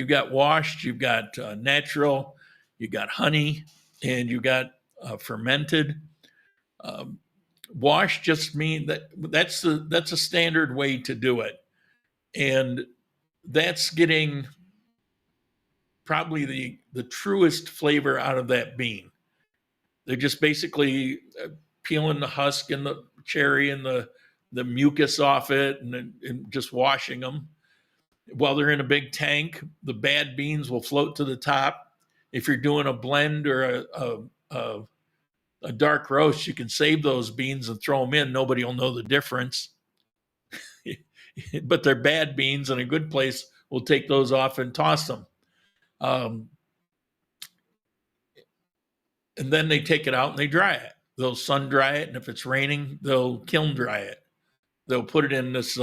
You've got washed, you've got natural, you've got honey, and you've got fermented. Wash just mean that's a standard way to do it, and that's getting probably the truest flavor out of that bean. They're just basically peeling the husk and the cherry and the mucus off it, and just washing them. While they're in a big tank, the bad beans will float to the top. If you're doing a blend or a dark roast, you can save those beans and throw them in. Nobody will know the difference. But they're bad beans, and a good place will take those off and toss them. And then they take it out and they dry it. They'll sun dry it, and if it's raining, they'll kiln dry it. They'll put it in this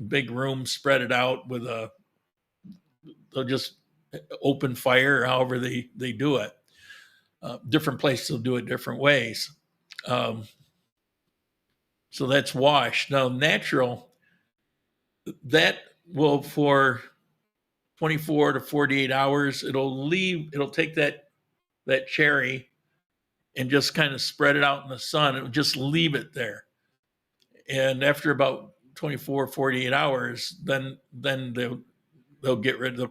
big room, spread it out with they'll just open fire, however they do it. Different places will do it different ways. So that's washed. Now, natural, that will, for 24 to 48 hours, it'll take that cherry and just kind of spread it out in the sun. It'll just leave it there. And after about 24, 48 hours, then they'll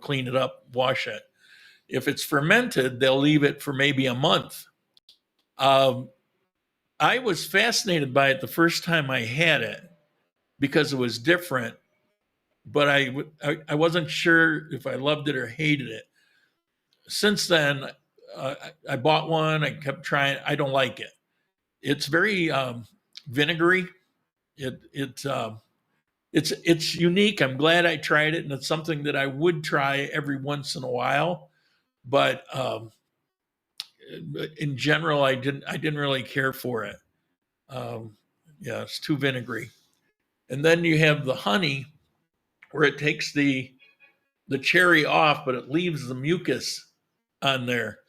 clean it up, wash it. If it's fermented, they'll leave it for maybe a month. I was fascinated by it the first time I had it because it was different, but I wasn't sure if I loved it or hated it. Since then, I bought one. I kept trying. I don't like it. It's very vinegary. It's unique. I'm glad I tried it, and it's something that I would try every once in a while. But in general, I didn't really care for it. It's too vinegary. And then you have the honey, where it takes the cherry off, but it leaves the mucus on there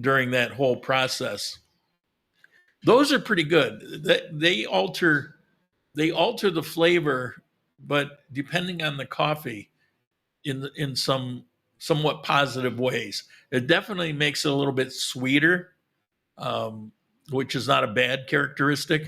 during that whole process. Those are pretty good. They alter the flavor, but depending on the coffee, in some somewhat positive ways. It definitely makes it a little bit sweeter, which is not a bad characteristic.